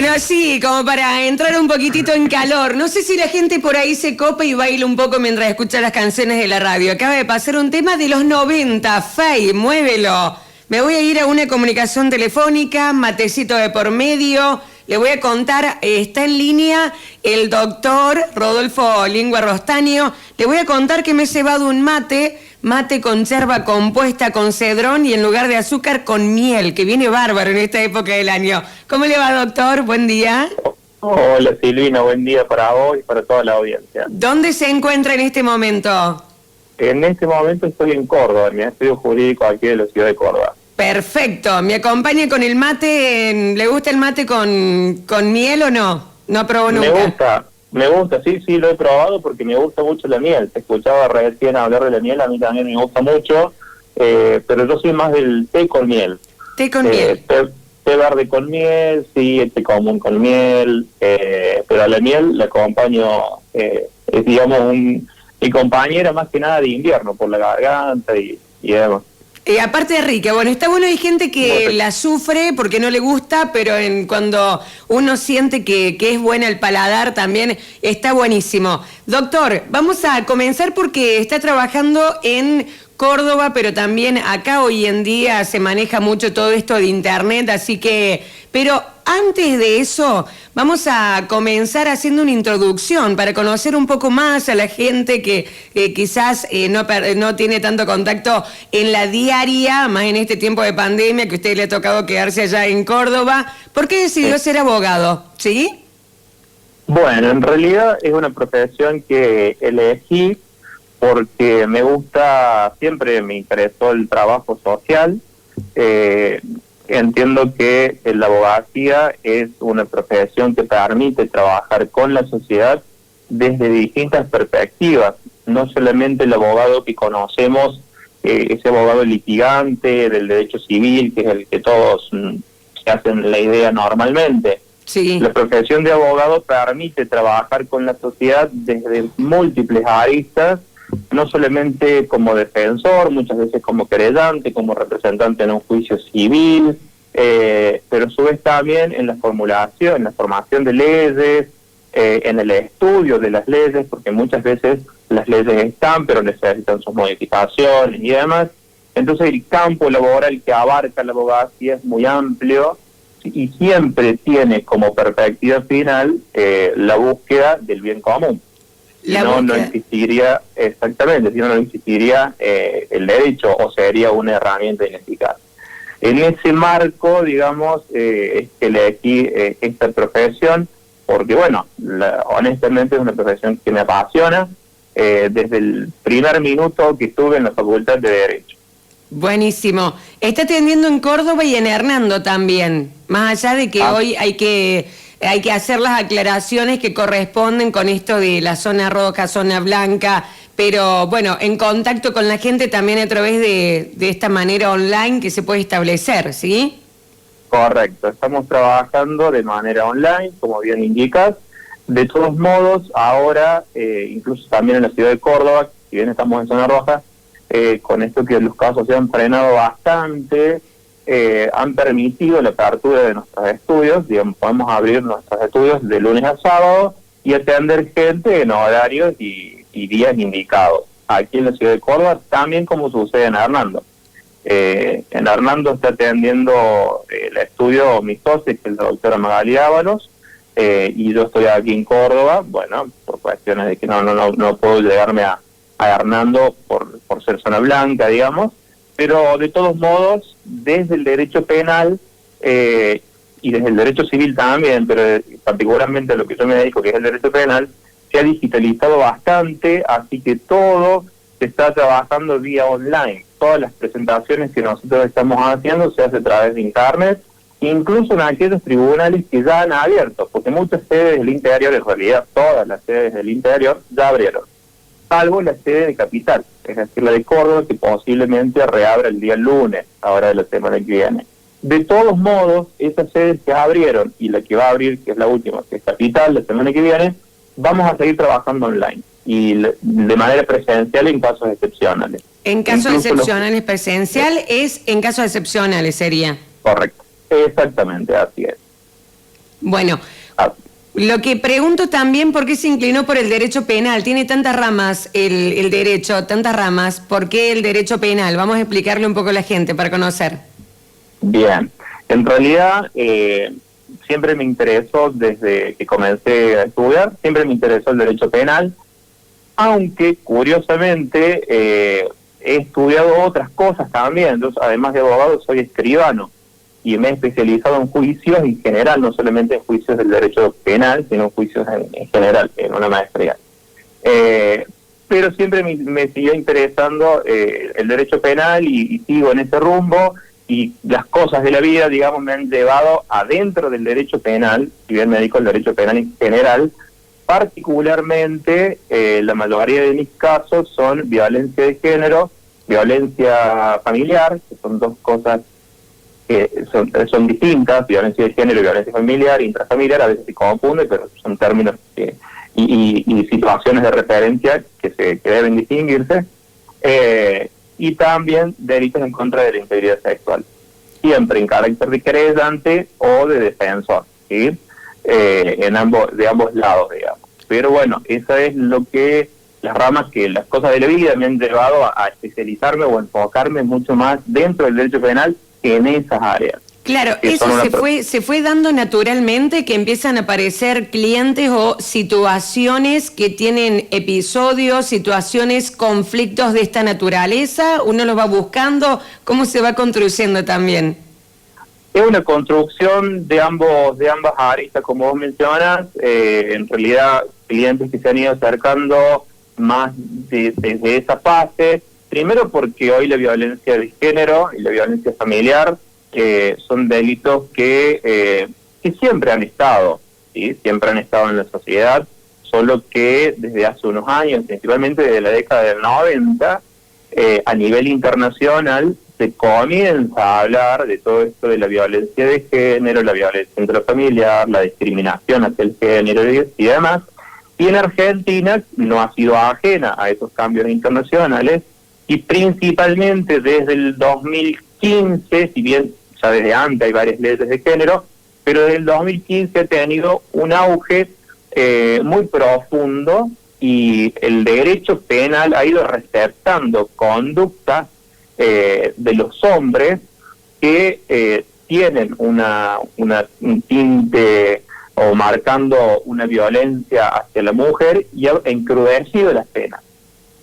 Bueno, sí, como para entrar un poquitito en calor. No sé si la gente por ahí se copa y baila un poco mientras escucha las canciones de la radio. Acaba de pasar un tema de los 90, Fey, muévelo. Me voy a ir a una comunicación telefónica, matecito de por medio. Le voy a contar, está en línea el doctor Rodolfo Lingua Rostaño. Le voy a contar que me he cebado un mate con yerba compuesta, con cedrón y en lugar de azúcar con miel, que viene bárbaro en esta época del año. ¿Cómo le va, doctor? Buen día. Hola Silvina, buen día para vos y para toda la audiencia. ¿Dónde se encuentra en este momento? En este momento estoy en Córdoba, en mi estudio jurídico aquí de la ciudad de Córdoba. Perfecto. ¿Me acompaña con el mate? ¿Le gusta el mate con miel o no? No probó nunca. Me gusta, sí, lo he probado porque me gusta mucho la miel. Te escuchaba recién hablar de la miel, a mí también me gusta mucho, pero yo soy más del té con miel. ¿Té con miel? Té verde con miel, sí, té común con miel, pero a la miel la acompaño, es digamos mi compañera más que nada de invierno, por la garganta y demás. Aparte de rica, bueno, está bueno, hay gente que la sufre porque no le gusta, pero cuando uno siente que es buena el paladar también está buenísimo. Doctor, vamos a comenzar porque está trabajando en Córdoba, pero también acá hoy en día se maneja mucho todo esto de internet, así que... Pero antes de eso, vamos a comenzar haciendo una introducción para conocer un poco más a la gente que quizás no tiene tanto contacto en la diaria, más en este tiempo de pandemia, que a usted le ha tocado quedarse allá en Córdoba. ¿Por qué decidió ser abogado? ¿Sí? Bueno, en realidad es una profesión que elegí porque me gusta, siempre me interesó el trabajo social. Entiendo que la abogacía es una profesión que permite trabajar con la sociedad desde distintas perspectivas, no solamente el abogado que conocemos, ese abogado litigante del derecho civil, que es el que todos se hacen la idea normalmente. Sí. La profesión de abogado permite trabajar con la sociedad desde múltiples aristas, no solamente como defensor, muchas veces como querellante, como representante en un juicio civil, pero a su vez también en la formulación, en la formación de leyes, en el estudio de las leyes, porque muchas veces las leyes están, pero necesitan sus modificaciones y demás. Entonces el campo laboral que abarca la abogacía es muy amplio y siempre tiene como perspectiva final la búsqueda del bien común. No existiría, exactamente, si no existiría el derecho o sería una herramienta ineficaz. En ese marco, digamos, es que elegí esta profesión, porque bueno, honestamente es una profesión que me apasiona desde el primer minuto que estuve en la Facultad de Derecho. Buenísimo. Está atendiendo en Córdoba y en Hernando también, más allá de que hoy hay que hacer las aclaraciones que corresponden con esto de la zona roja, zona blanca, pero bueno, en contacto con la gente también a través de esta manera online que se puede establecer, ¿sí? Correcto, estamos trabajando de manera online, como bien indicas. De todos modos, ahora, incluso también en la ciudad de Córdoba, si bien estamos en zona roja, con esto que los casos se han frenado bastante, han permitido la apertura de nuestros estudios. Digamos, podemos abrir nuestros estudios de lunes a sábado y atender gente en horarios y días indicados. Aquí en la ciudad de Córdoba, también como sucede en Hernando. En Hernando está atendiendo el estudio mi socia, que es la doctora Magali Ábalos, y yo estoy aquí en Córdoba, bueno, por cuestiones de que no puedo llegarme a Hernando por ser zona blanca, digamos. Pero de todos modos, desde el derecho penal y desde el derecho civil también, pero particularmente a lo que yo me dedico, que es el derecho penal, se ha digitalizado bastante, así que todo se está trabajando vía online. Todas las presentaciones que nosotros estamos haciendo se hace a través de internet, incluso en aquellos tribunales que ya han abierto, porque muchas sedes del interior, en realidad todas las sedes del interior, ya abrieron, salvo la sede de Capital, es decir, la de Córdoba, que posiblemente reabra el día lunes, ahora de la semana que viene. De todos modos, esas sedes que abrieron y la que va a abrir, que es la última, que es Capital, la semana que viene, vamos a seguir trabajando online y de manera presencial en casos excepcionales. En casos excepcionales presencial es en casos excepcionales sería. Correcto, exactamente, así es. Bueno, Ah, lo que pregunto también, ¿por qué se inclinó por el derecho penal? Tiene tantas ramas el derecho, tantas ramas. ¿Por qué el derecho penal? Vamos a explicarle un poco a la gente para conocer. bien, en realidad siempre me interesó, desde que comencé a estudiar, siempre me interesó el derecho penal, aunque curiosamente he estudiado otras cosas también. Entonces, además de abogado, soy escribano y me he especializado en juicios en general, no solamente en juicios del derecho penal, sino en juicios en general, en una maestría. Pero siempre me siguió interesando el derecho penal y sigo en ese rumbo, y las cosas de la vida, digamos, me han llevado adentro del derecho penal, si bien me dedico al derecho penal en general. Particularmente, la mayoría de mis casos son violencia de género, violencia familiar, que son dos cosas que son distintas. Violencia de género y violencia familiar, intrafamiliar, a veces se confunden, pero son términos y situaciones de referencia que deben distinguirse. Y también delitos en contra de la integridad sexual, siempre en carácter de querellante o de defensor, ¿sí? De ambos lados, digamos. Pero bueno, esa es las ramas que las cosas de la vida me han llevado a especializarme o enfocarme mucho más dentro del derecho penal que en esas áreas. Claro, eso se fue dando naturalmente, que empiezan a aparecer clientes o situaciones que tienen episodios, situaciones, conflictos de esta naturaleza. Uno los va buscando. ¿Cómo se va construyendo también? Es una construcción de ambas aristas, como vos mencionas. En realidad, clientes que se han ido acercando más desde esa fase. Primero porque hoy la violencia de género y la violencia familiar son delitos que siempre han estado, ¿sí? Siempre han estado en la sociedad, solo que desde hace unos años, principalmente desde la década del 90, a nivel internacional se comienza a hablar de todo esto de la violencia de género, la violencia intrafamiliar, la discriminación hacia el género y demás. Y en Argentina no ha sido ajena a esos cambios internacionales, y principalmente desde el 2015, si bien ya desde antes hay varias leyes de género, pero desde el 2015 ha tenido un auge muy profundo, y el derecho penal ha ido receptando conductas de los hombres que tienen un tinte o marcando una violencia hacia la mujer, y ha encrudecido las penas.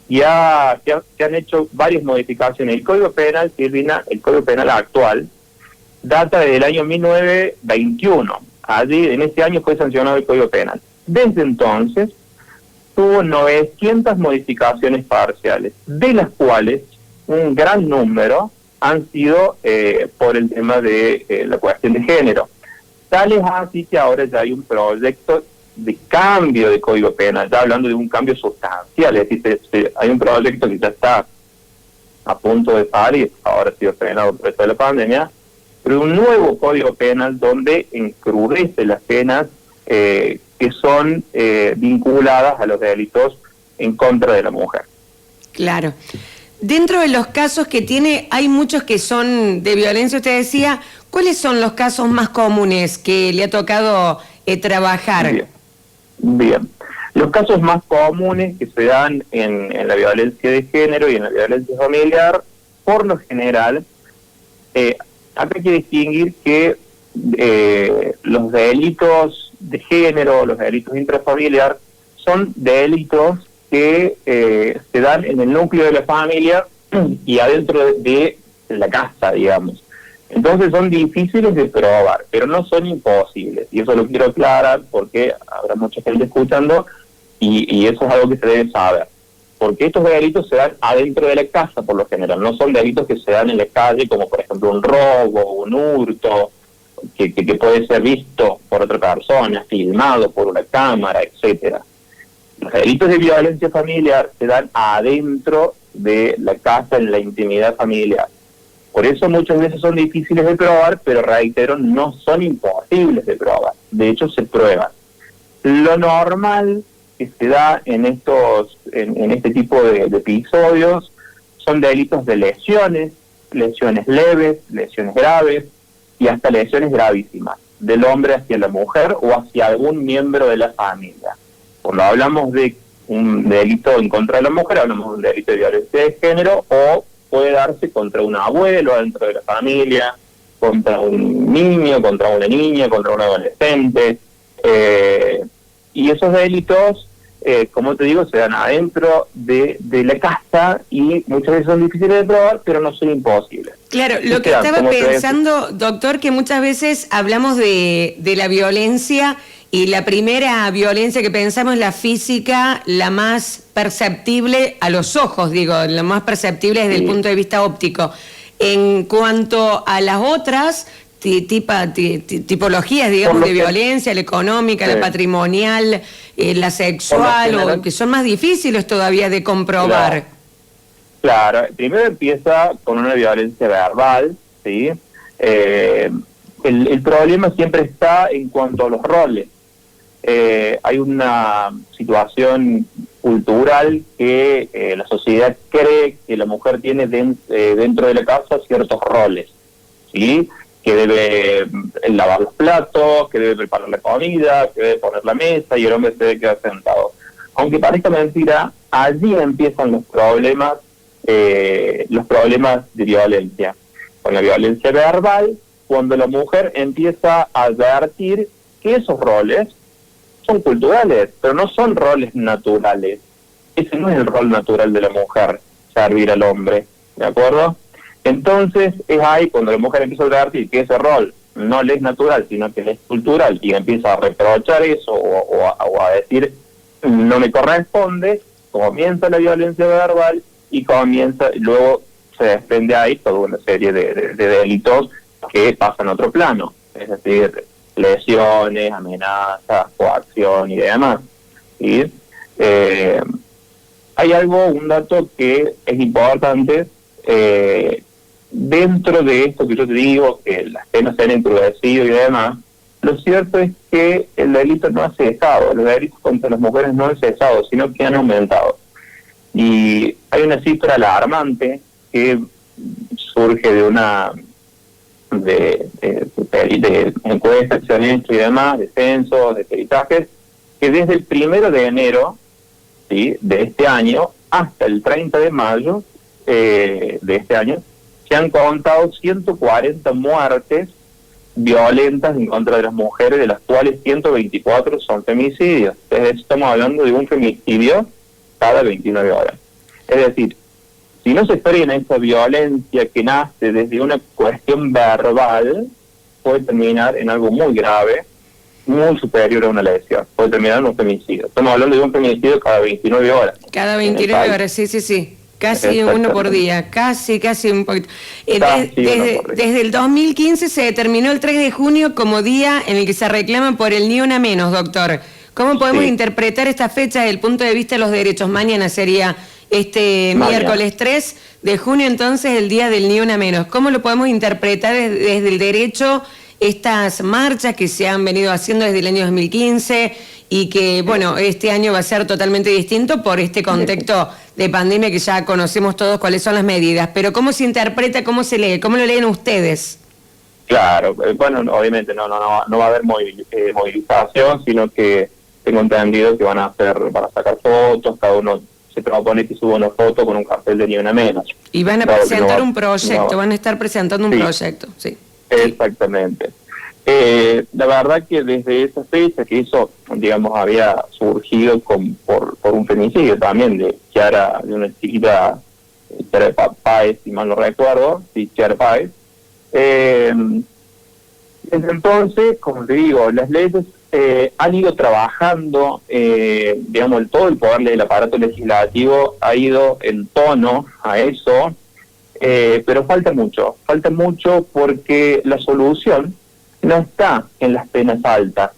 Se han hecho varias modificaciones. El Código Penal, Silvina, el Código Penal actual, data del año 1921. Allí, en ese año, fue sancionado el Código Penal. Desde entonces, tuvo 900 modificaciones parciales, de las cuales un gran número han sido por el tema de la cuestión de género. Tal es así que ahora ya hay un proyecto de cambio de Código Penal, ya hablando de un cambio sustancial, es decir, hay un proyecto que ya está a punto de salir, ahora ha sido frenado por esto de la pandemia, pero un nuevo Código Penal donde encrudece las penas que son vinculadas a los delitos en contra de la mujer. Claro. Dentro de los casos que tiene, hay muchos que son de violencia, usted decía. ¿Cuáles son los casos más comunes que le ha tocado trabajar? Bien. Los casos más comunes que se dan en la violencia de género y en la violencia familiar, por lo general, acá hay que distinguir que los delitos de género, los delitos intrafamiliar, son delitos que se dan en el núcleo de la familia y adentro de la casa, digamos. Entonces son difíciles de probar, pero no son imposibles. Y eso lo quiero aclarar porque habrá mucha gente escuchando y eso es algo que se debe saber. Porque estos delitos se dan adentro de la casa por lo general, no son delitos que se dan en la calle, como por ejemplo un robo, un hurto, que puede ser visto por otra persona, filmado por una cámara, etcétera. Los delitos de violencia familiar se dan adentro de la casa, en la intimidad familiar. Por eso muchas veces son difíciles de probar, pero reitero, no son imposibles de probar. De hecho, se prueban. Lo normal que se da en este tipo de episodios son delitos de lesiones lesiones leves, lesiones graves y hasta lesiones gravísimas. del hombre hacia la mujer o hacia algún miembro de la familia. Cuando hablamos de un delito en contra de la mujer, hablamos de un delito de violencia de género, o puede darse contra un abuelo dentro de la familia, contra un niño, contra una niña, contra un adolescente, y esos delitos, como te digo, se dan adentro de la casa y muchas veces son difíciles de probar, pero no son imposibles. Claro, lo que estaba pensando, doctor, que muchas veces hablamos de la violencia y la primera violencia que pensamos es la física, la más perceptible a los ojos, digo, la más perceptible desde el punto de vista óptico. En cuanto a las otras tipologías, digamos, de violencia, la económica, la patrimonial, la sexual, o que son más difíciles todavía de comprobar. Claro, primero empieza con una violencia verbal, ¿sí? El problema siempre está en cuanto a los roles. Hay una situación cultural que la sociedad cree que la mujer tiene dentro de la casa ciertos roles, ¿sí? Que debe lavar los platos, que debe preparar la comida, que debe poner la mesa y el hombre se debe quedar sentado. Aunque parezca mentira, allí empiezan los problemas de violencia. Con la violencia verbal, cuando la mujer empieza a advertir que esos roles son culturales, pero no son roles naturales. Ese no es el rol natural de la mujer, servir al hombre, ¿de acuerdo? Entonces es ahí cuando la mujer empieza a advertir que ese rol no le es natural, sino que le es cultural, y empieza a reprochar eso o a decir no me corresponde, comienza la violencia verbal y luego se desprende ahí toda una serie de delitos que pasan a otro plano, es decir, lesiones, amenazas, coacción y demás. ¿Sí? Hay un dato que es importante dentro de esto que yo te digo, que las penas se han encrudecido y demás. Lo cierto es que el delito no ha cesado, los delitos contra las mujeres no han cesado, sino que han aumentado. Y hay una cifra alarmante que surge de encuestas que se han hecho y demás, de censos, de peritajes, que desde el 1 de enero, ¿sí?, de este año hasta el 30 de mayo de este año, se han contado 140 muertes violentas en contra de las mujeres, de las cuales 124 son femicidios. Entonces estamos hablando de un femicidio cada 29 horas. Es decir, si no se frena esa violencia que nace desde una cuestión verbal, puede terminar en algo muy grave, muy superior a una lesión. Puede terminar en un femicidio. Estamos hablando de un femicidio cada 29 horas. Cada 29 horas, sí. Casi uno por día, casi un poquito. Desde el 2015 se determinó el 3 de junio como día en el que se reclama por el Ni Una Menos, doctor. ¿Cómo podemos interpretar esta fecha desde el punto de vista de los derechos? Mañana sería miércoles 3 de junio, entonces, el día del Ni Una Menos. ¿Cómo lo podemos interpretar desde el derecho estas marchas que se han venido haciendo desde el año 2015 y que, bueno, este año va a ser totalmente distinto por este contexto de pandemia que ya conocemos todos cuáles son las medidas? Pero ¿cómo se interpreta, cómo se lee, cómo lo leen ustedes? Claro, bueno, obviamente no va a haber movilización, sino que tengo entendido que van a sacar fotos, cada uno se propone que suba una foto con un cartel de Ni Una Menos. Y van a presentar un proyecto, van a estar presentando un proyecto, sí. Exactamente. La verdad que desde esa fecha, que eso, digamos, había surgido por un femicidio también de una chiquita, Chiara Páez, si mal no recuerdo, sí, Chiara Páez. Desde entonces, como te digo, las leyes han ido trabajando, digamos, todo el poder del aparato legislativo ha ido en tono a eso, pero falta mucho porque la solución no está en las penas altas,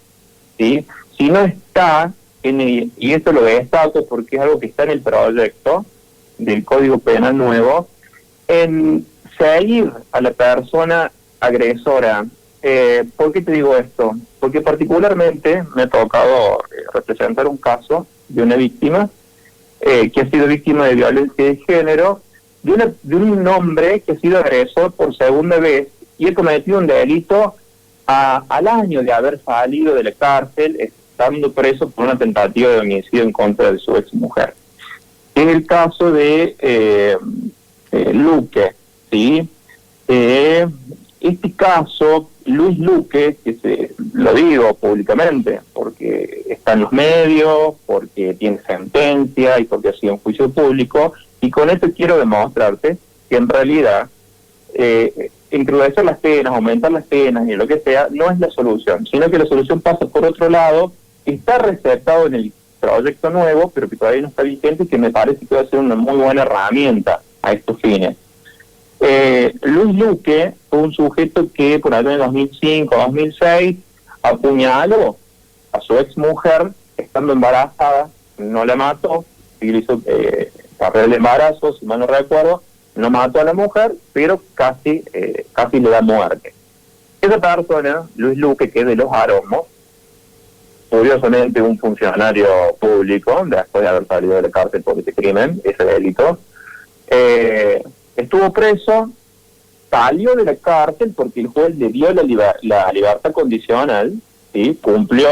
¿sí? Si no está, y esto lo destaco porque es algo que está en el proyecto del Código Penal nuevo, en seguir a la persona agresora. ¿Por qué te digo esto? Porque particularmente me ha tocado representar un caso de una víctima que ha sido víctima de violencia de género, de un hombre que ha sido agresor por segunda vez y ha cometido un delito al año de haber salido de la cárcel, estando preso por una tentativa de homicidio en contra de su exmujer. Es el caso de Luque, ¿sí? Este caso, Luis Luque, lo digo públicamente, porque está en los medios, porque tiene sentencia y porque ha sido un juicio público, y con esto quiero demostrarte que en realidad encrudecer las penas, aumentar las penas y lo que sea, no es la solución, sino que la solución pasa por otro lado, está receptado en el proyecto nuevo, pero que todavía no está vigente y que me parece que va a ser una muy buena herramienta a estos fines. Luis Luque fue un sujeto que por allá en 2005-2006 apuñaló a su exmujer estando embarazada, no la mató, y le hizo papel de embarazo, si mal no recuerdo, no mató a la mujer, pero casi le da muerte. Esa persona, Luis Luque, que es de Los Aromos, curiosamente un funcionario público, después de haber salido de la cárcel por ese crimen, ese delito, estuvo preso, salió de la cárcel porque el juez le dio la libertad condicional, ¿sí? Cumplió,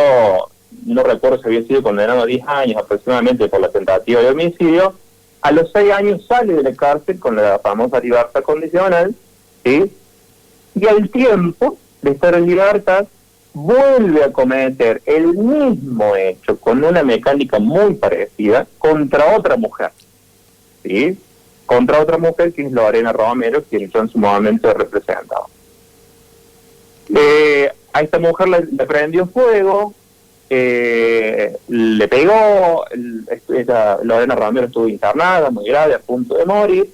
no recuerdo si había sido condenado a 10 años aproximadamente por la tentativa de homicidio. A los 6 años sale de la cárcel con la famosa libertad condicional, ¿sí? Y al tiempo de estar en libertad, vuelve a cometer el mismo hecho con una mecánica muy parecida contra otra mujer, ¿sí? Contra otra mujer que es Lorena Romero, quien yo en su momento representaba. A esta mujer le prendió fuego, le pegó, Lorena Romero estuvo internada, muy grave, a punto de morir,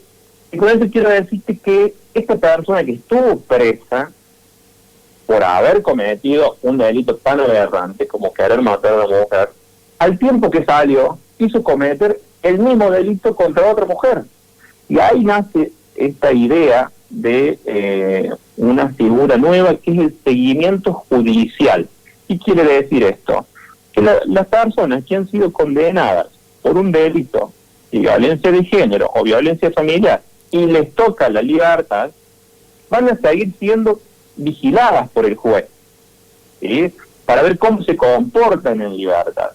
y con eso quiero decirte que esta persona que estuvo presa por haber cometido un delito tan aberrante como querer matar a una mujer, al tiempo que salió, quiso cometer el mismo delito contra otra mujer. Y ahí nace esta idea de una figura nueva que es el seguimiento judicial. ¿Qué quiere decir esto? Que las personas que han sido condenadas por un delito de violencia de género o violencia familiar y les toca la libertad, van a seguir siendo vigiladas por el juez, ¿sí? Para ver cómo se comportan en libertad.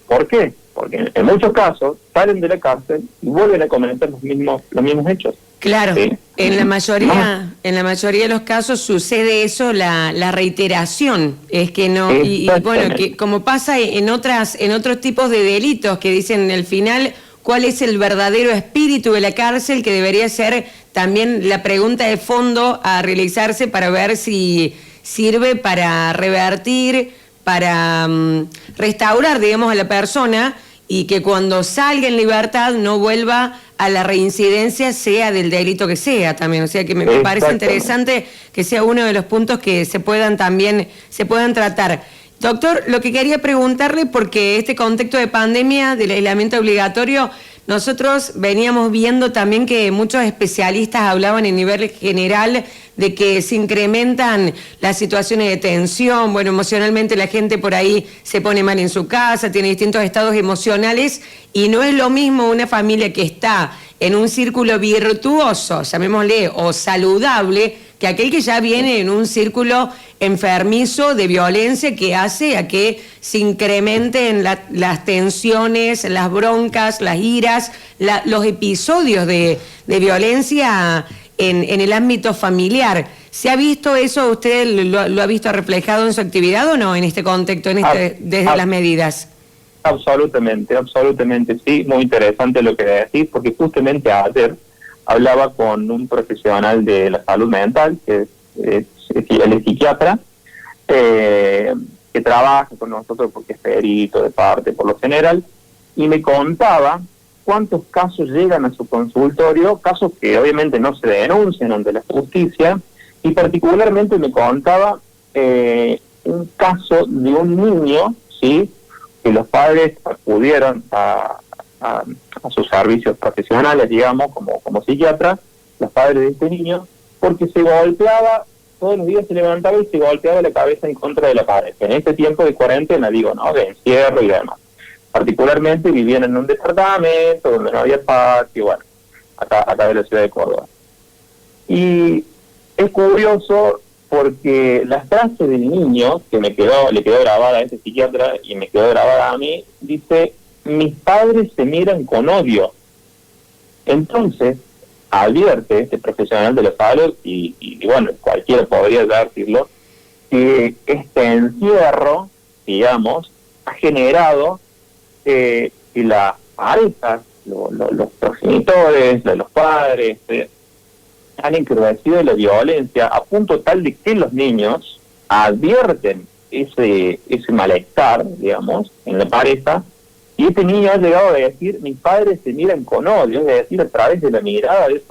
¿Por qué? Porque en muchos casos salen de la cárcel y vuelven a cometer los mismos hechos. Claro, ¿sí? en la mayoría de los casos sucede eso, la reiteración, es que no, y bueno, que como pasa en otros tipos de delitos que dicen al final cuál es el verdadero espíritu de la cárcel, que debería ser también la pregunta de fondo a realizarse para ver si sirve para revertir, para restaurar, digamos, a la persona, y que cuando salga en libertad no vuelva a la reincidencia, sea del delito que sea también. O sea que me parece interesante que sea uno de los puntos que se puedan tratar. Doctor, lo que quería preguntarle, porque este contexto de pandemia, del aislamiento obligatorio, nosotros veníamos viendo también que muchos especialistas hablaban en nivel general de que se incrementan las situaciones de tensión, bueno, emocionalmente la gente por ahí se pone mal en su casa, tiene distintos estados emocionales, y no es lo mismo una familia que está en un círculo virtuoso, llamémosle, o saludable, que aquel que ya viene en un círculo enfermizo de violencia que hace a que se incrementen las tensiones, las broncas, las iras, los episodios de violencia en el ámbito familiar. ¿Se ha visto eso? ¿Usted lo ha visto reflejado en su actividad o no en este contexto, desde las medidas? Absolutamente, sí, muy interesante lo que decís, porque justamente ayer hablaba con un profesional de la salud mental, que él es psiquiatra, que trabaja con nosotros porque es perito de parte por lo general, y me contaba cuántos casos llegan a su consultorio, casos que obviamente no se denuncian ante la justicia, y particularmente me contaba un caso de un niño, ¿sí?, que los padres acudieron a sus servicios profesionales, digamos, como psiquiatra, los padres de este niño, porque se golpeaba, todos los días se levantaba y se golpeaba la cabeza en contra de la pared. En este tiempo de cuarentena, digo, ¿no?, de encierro y demás. Particularmente vivían en un departamento donde no había patio, bueno, acá de la ciudad de Córdoba. Y es curioso porque la frase del niño, que le quedó grabada a ese psiquiatra y me quedó grabada a mí, dice: mis padres se miran con odio. Entonces, advierte este profesional de la salud, y bueno, cualquiera podría decirlo, que este encierro, digamos, ha generado que las parejas, los progenitores, los padres, han encrudecido la violencia a punto tal de que los niños advierten ese malestar, digamos, en la pareja, y este niño ha llegado a decir: mis padres se miran con odio, es decir, a través de la mirada de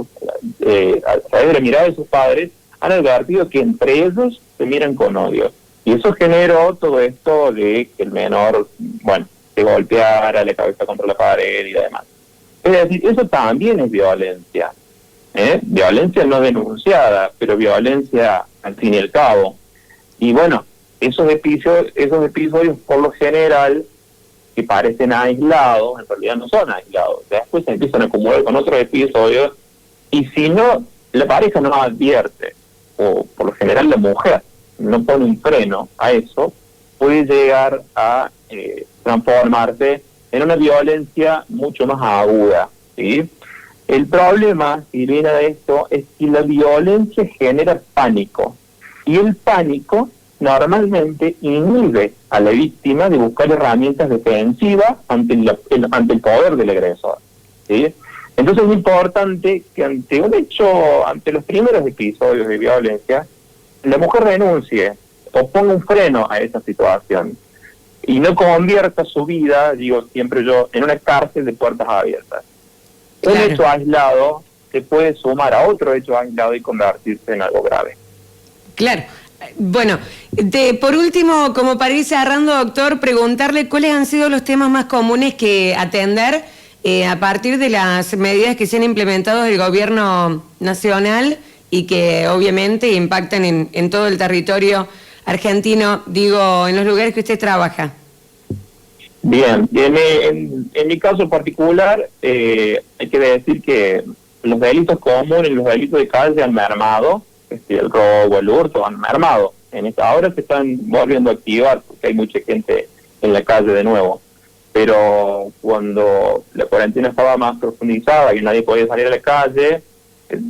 sus padres han advertido que entre ellos se miran con odio. Y eso generó todo esto de que el menor, bueno, se golpeara la cabeza contra la pared y demás. Es decir, eso también es violencia. Violencia no denunciada, pero violencia al fin y al cabo. Y bueno, esos episodios por lo general, que parecen aislados, en realidad no son aislados. Después se empiezan a acumular con otros episodios, y si no, la pareja no advierte, o por lo general la mujer no pone un freno a eso, puede llegar a transformarse en una violencia mucho más aguda, ¿sí? El problema, Silvina, de esto es que la violencia genera pánico, y el pánico normalmente inhibe a la víctima de buscar herramientas defensivas ante el poder del agresor, ¿sí? Entonces es importante que ante los primeros episodios de violencia, la mujer renuncie o ponga un freno a esa situación y no convierta su vida, digo siempre yo, en una cárcel de puertas abiertas. Claro. Un hecho aislado se puede sumar a otro hecho aislado y convertirse en algo grave. Claro. Bueno, por último, como para ir cerrando, doctor, preguntarle cuáles han sido los temas más comunes que atender a partir de las medidas que se han implementado del gobierno nacional y que obviamente impactan en todo el territorio argentino, digo, en los lugares que usted trabaja. Bien, en mi caso particular, hay que decir que los delitos comunes, los delitos de calle han mermado, el robo, el hurto han mermado. Ahora se están volviendo a activar porque hay mucha gente en la calle de nuevo. Pero cuando la cuarentena estaba más profundizada y nadie podía salir a la calle,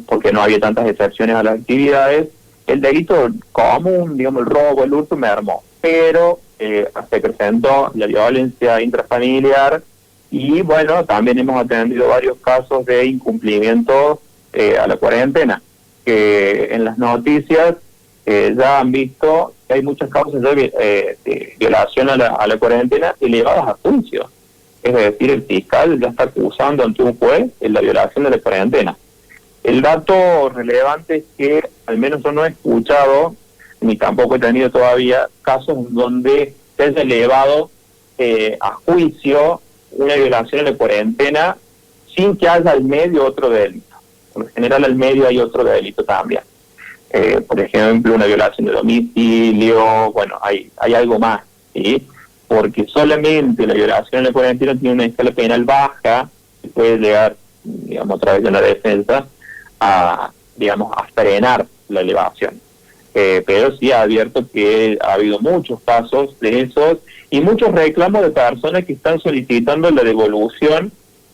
porque no había tantas excepciones a las actividades, el delito común, digamos, el robo, el hurto, mermó. Pero se presentó la violencia intrafamiliar y, bueno, también hemos atendido varios casos de incumplimiento a la cuarentena, que en las noticias ya han visto que hay muchas causas de violación a la cuarentena elevadas a juicio. Es decir, el fiscal ya está acusando ante un juez en la violación de la cuarentena. El dato relevante es que al menos yo no he escuchado, ni tampoco he tenido todavía casos donde se haya elevado a juicio una violación a la cuarentena sin que haya al medio otro delito. Por lo general al medio hay otro delito también. Por ejemplo, una violación de domicilio, bueno, hay algo más, ¿sí? Porque solamente la violación a la cuarentena tiene una escala penal baja, que puede llegar, digamos, a través de una defensa, a frenar la elevación. Pero sí advierto que ha habido muchos casos de esos y muchos reclamos de personas que están solicitando la devolución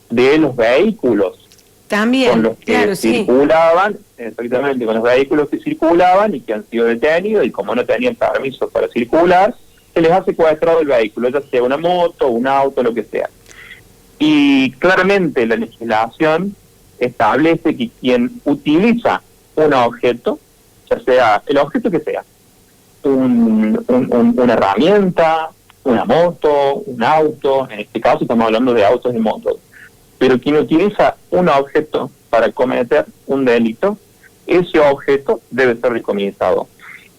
de los vehículos. También, con los que claro, circulaban, exactamente, con los vehículos que circulaban y que han sido detenidos, y como no tenían permiso para circular, se les ha secuestrado el vehículo, ya sea una moto, un auto, lo que sea. Y claramente la legislación establece que quien utiliza un objeto, ya sea el objeto que sea, una herramienta, una moto, un auto, en este caso estamos hablando de autos y motos, pero quien utiliza un objeto para cometer un delito, ese objeto debe ser decomisado.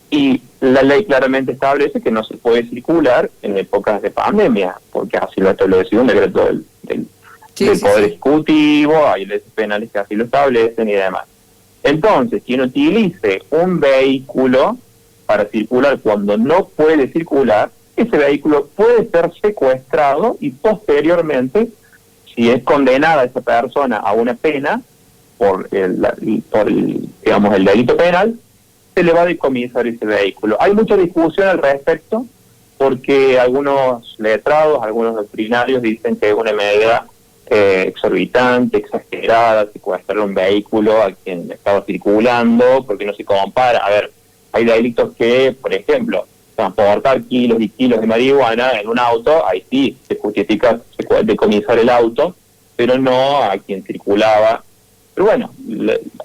Y la ley claramente establece que no se puede circular en épocas de pandemia, porque así lo ha establecido un decreto del Poder Ejecutivo, hay leyes penales que así lo establecen y demás. Entonces, quien utilice un vehículo para circular cuando no puede circular, ese vehículo puede ser secuestrado y posteriormente, si es condenada esa persona a una pena por el delito penal, se le va a decomisar ese vehículo. Hay mucha discusión al respecto, porque algunos letrados, algunos doctrinarios dicen que es una medida exorbitante, exagerada, secuestrar un vehículo a quien estaba circulando, porque no se compara. A ver, hay delitos que, por ejemplo, transportar kilos y kilos de marihuana en un auto, ahí sí se justifica decomisar el auto, pero no a quien circulaba. Pero bueno,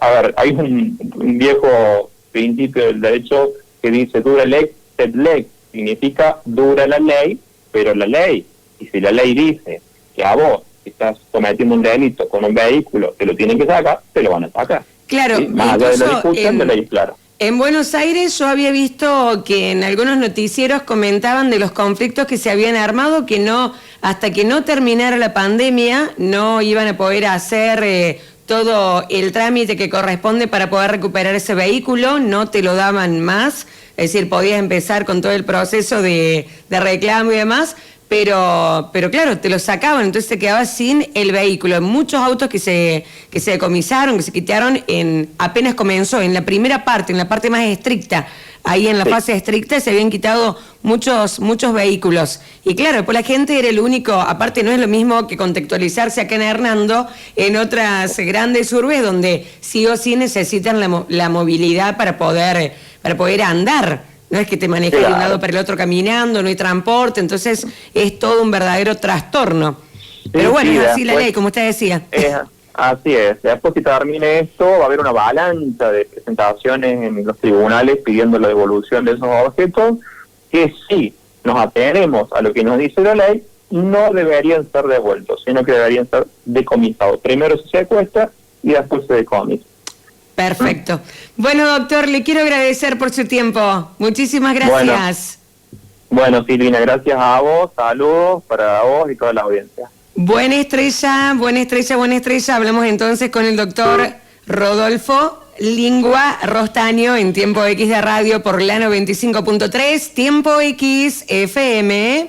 a ver, hay un viejo principio del derecho que dice dura lex sed lex, significa dura la ley, pero la ley. Y si la ley dice que a vos estás cometiendo un delito con un vehículo, te lo tienen que sacar, te lo van a sacar. Claro, ¿sí? Más allá de la discusión, la ley es clara. En Buenos Aires yo había visto que en algunos noticieros comentaban de los conflictos que se habían armado, que no, hasta que no terminara la pandemia no iban a poder hacer todo el trámite que corresponde para poder recuperar ese vehículo, no te lo daban más, es decir, podías empezar con todo el proceso de reclamo y demás, pero claro, te lo sacaban, entonces te quedabas sin el vehículo. Muchos autos que se decomisaron, que se quitaron, apenas comenzó, en la primera parte, en la parte más estricta, ahí en la fase estricta se habían quitado muchos vehículos. Y claro, después la gente era el único, aparte no es lo mismo que contextualizarse acá en Hernando, en otras grandes urbes donde sí o sí necesitan la movilidad para poder andar. No es que te manejes de un lado para el otro caminando, no hay transporte, entonces es todo un verdadero trastorno. Sí, pero bueno, es así la ley, como usted decía. Así es. Después que termine esto, va a haber una avalancha de presentaciones en los tribunales pidiendo la devolución de esos objetos, que si nos atenemos a lo que nos dice la ley, no deberían ser devueltos, sino que deberían ser decomisados. Primero se secuestra y después se decomisa. Perfecto. Bueno, doctor, le quiero agradecer por su tiempo. Muchísimas gracias. Bueno, Silvina, gracias a vos. Saludos para vos y toda la audiencia. Buena estrella, buena estrella, buena estrella. Hablamos entonces con el doctor Rodolfo Lingua Rostaño en Tiempo X de Radio por la 95.3, Tiempo X FM.